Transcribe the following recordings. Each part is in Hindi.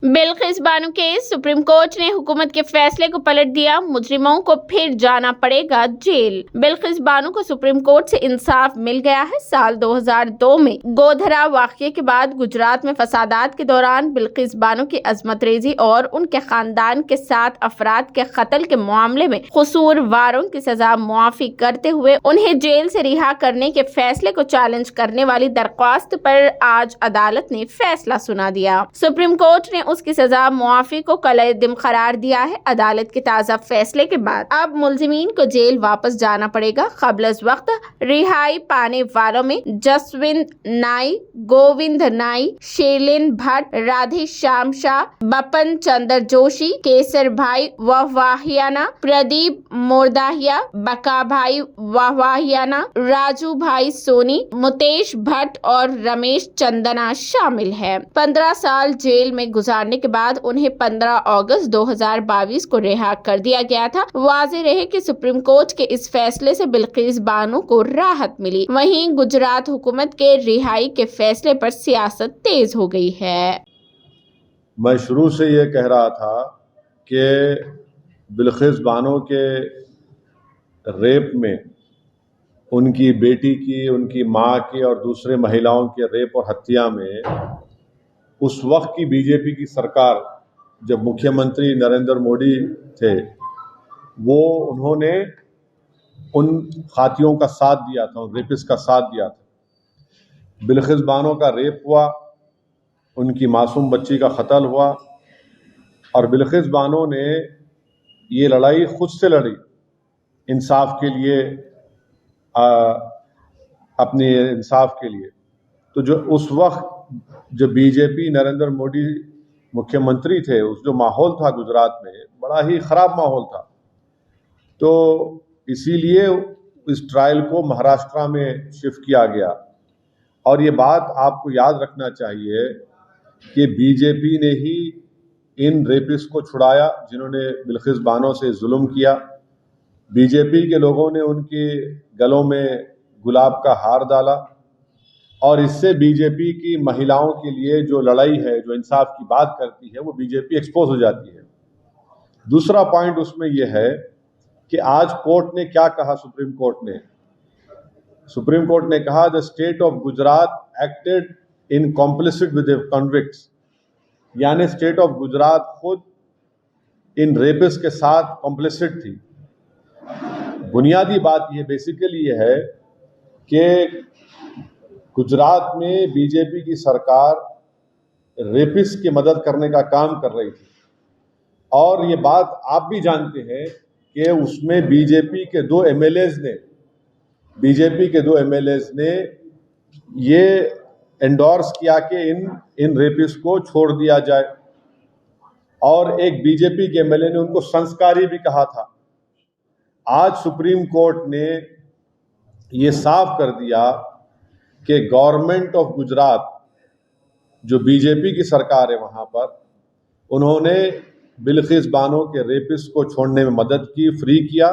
Bilkis Bano case, supreme court ने हुकूमत के फैसले को पलट दिया। मुजरिमों को फिर जाना पड़ेगा जेल। बिल्किस बानो को सुप्रीम कोर्ट से इंसाफ मिल गया है। साल 2002 में गोधरा वाकये के बाद गुजरात में फसादात के दौरान बिल्किस बानो की अजमत रेजी और उनके खानदान के 7 अफराद के कत्ल के मामले में कसूरवारों की सजा मुआफी करते हुए उन्हें जेल से रिहा करने के फैसले को चैलेंज करने वाली दरख्वास्त पर आज अदालत ने फैसला सुना दिया। सुप्रीम कोर्ट ने उसकी सजा मुआफी को कल-ए-दिम करार दिया है। अदालत के ताज़ा फैसले के बाद अब मुल्जिमीन को जेल वापस जाना पड़ेगा। क़ब्ल वक्त रिहाई पाने वालों में जसविंद नाई, गोविंद नाई, शेलिन भट्ट, राधे श्याम शाह, बपन चंद्र जोशी, केसर भाई वहवाहियाना, प्रदीप मोरदाहिया, बका भाई वहवाहियाना, राजू भाई सोनी, मुतेश भट्ट और रमेश चंदना शामिल है। 15 साल जेल में गुजारने के बाद उन्हें 15 अगस्त 2022 को रिहा कर दिया गया था। वाज़ेह रहे कि सुप्रीम कोर्ट के इस फैसले से बिल्किस बानो को राहत मिली। वहीं गुजरात हुकूमत के रिहाई के फैसले पर सियासत तेज हो गई है। मैं शुरू से ये कह रहा था कि बिल्किस बानो के रेप में उनकी बेटी की, उनकी माँ की और दूसरे महिलाओं के रेप और हत्या में उस वक्त की बीजेपी की सरकार, जब मुख्यमंत्री नरेंद्र मोदी थे, वो उन्होंने उन खातियों का साथ दिया था, उन रेपिस्ट का साथ दिया था। बिल्किस बानो का रेप हुआ, उनकी मासूम बच्ची का कत्ल हुआ और बिल्किस बानो ने ये लड़ाई खुद से लड़ी इंसाफ के लिए, अपने इंसाफ के लिए। तो जो उस वक्त जब बीजेपी नरेंद्र मोदी मुख्यमंत्री थे, उस जो माहौल था गुजरात में, बड़ा ही ख़राब माहौल था। तो इसीलिए इस ट्रायल को महाराष्ट्र में शिफ्ट किया गया। और ये बात आपको याद रखना चाहिए कि बीजेपी ने ही इन रेपिस्ट को छुड़ाया जिन्होंने बिल्किस बानो से जुल्म किया। बीजेपी के लोगों ने उनके गलों में गुलाब का हार डाला और इससे बीजेपी की महिलाओं के लिए जो लड़ाई है, जो इंसाफ की बात करती है, वो बीजेपी एक्सपोज हो जाती है। दूसरा पॉइंट उसमें यह है कि आज कोर्ट ने क्या कहा, सुप्रीम कोर्ट ने कहा the state of Gujarat acted in complicit with the convicts, यानी स्टेट ऑफ गुजरात खुद इन रेपिस्ट के साथ कॉम्प्लिसिट थी। बुनियादी बात ये बेसिकली ये है कि गुजरात में बीजेपी की सरकार रेपिस्ट की मदद करने का काम कर रही थी और ये बात आप भी जानते हैं कि उसमें बीजेपी के दो एमएलएज ने ये एंडोर्स किया कि इन रेपिस्ट को छोड़ दिया जाए और एक बीजेपी के एमएलए ने उनको संस्कारी भी कहा था। आज सुप्रीम कोर्ट ने ये साफ कर दिया कि गवर्नमेंट ऑफ गुजरात, जो बीजेपी की सरकार है वहाँ पर, उन्होंने बिल्किस बानो के रेपिस्ट को छोड़ने में मदद की, फ्री किया,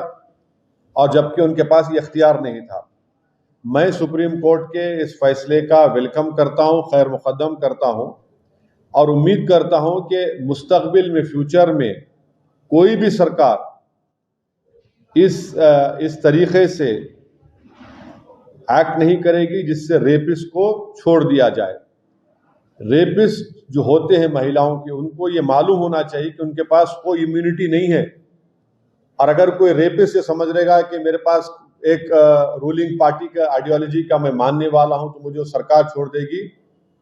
और जबकि उनके पास ये इख्तियार नहीं था। मैं सुप्रीम कोर्ट के इस फैसले का वेलकम करता हूँ, खैर मुकद्दम करता हूँ और उम्मीद करता हूँ कि मुस्तकबिल में, फ्यूचर में कोई भी सरकार इस तरीके से एक्ट नहीं करेगी जिससे रेपिस्ट को छोड़ दिया जाए। रेपिस्ट जो होते हैं महिलाओं के, उनको ये मालूम होना चाहिए कि उनके पास कोई इम्यूनिटी नहीं है और अगर कोई रेपिस्ट ये समझ लेगा कि मेरे पास एक रूलिंग पार्टी का आइडियोलॉजी का मैं मानने वाला हूं तो मुझे सरकार छोड़ देगी,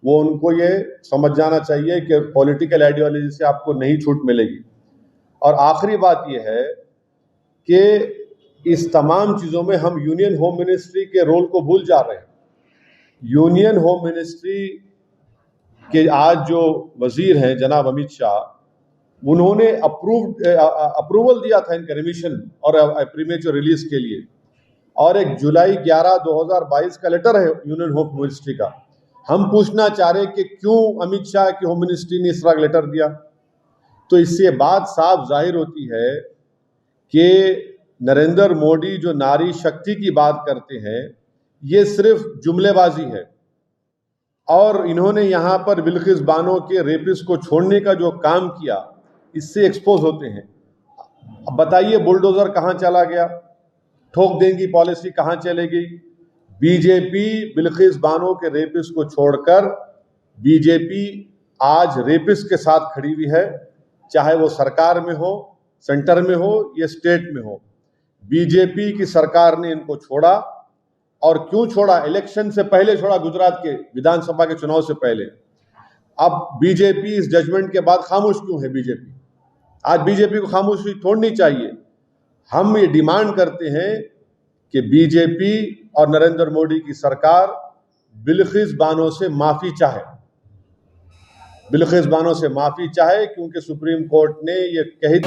वो उनको ये समझ जाना चाहिए कि पॉलिटिकल आइडियोलॉजी से आपको नहीं छूट मिलेगी। और आखिरी बात ये है कि इस तमाम चीज़ों में हम यूनियन होम मिनिस्ट्री के रोल को भूल जा रहे हैं। यूनियन होम मिनिस्ट्री के आज जो वजीर हैं जनाब अमित शाह, उन्होंने अप्रूवल दिया था इनका रिमिशन और प्रीमेच्योर रिलीज के लिए, और एक जुलाई 11, 2022 का लेटर है यूनियन होम मिनिस्ट्री का। हम पूछना चाह रहे कि क्यों अमित शाह की होम मिनिस्ट्री ने इस तरह लेटर दिया। तो इससे बात साफ जाहिर होती है कि नरेंद्र मोदी जो नारी शक्ति की बात करते हैं, ये सिर्फ जुमलेबाजी है। और इन्होंने यहाँ पर बिल्किस बानो के रेपिस्ट को छोड़ने का जो काम किया, इससे एक्सपोज होते हैं। अब बताइए बुलडोजर कहाँ चला गया, ठोक देंगी पॉलिसी कहाँ चले गई। बीजेपी बिल्किस बानो के रेपिस्ट को छोड़कर बीजेपी आज रेपिस्ट के साथ खड़ी हुई है, चाहे वो सरकार में हो, सेंटर में हो या स्टेट में हो। बीजेपी की सरकार ने इनको छोड़ा, और क्यों छोड़ा? इलेक्शन से पहले छोड़ा, गुजरात के विधानसभा के चुनाव से पहले। अब बीजेपी इस जजमेंट के बाद खामोश क्यों है? बीजेपी आज बीजेपी को खामोशी तोड़नी चाहिए। हम ये डिमांड करते हैं कि बीजेपी और नरेंद्र मोदी की सरकार बिल्किस बानो से माफी चाहे, बिल्किस बानो से माफी चाहे, क्योंकि सुप्रीम कोर्ट ने ये कही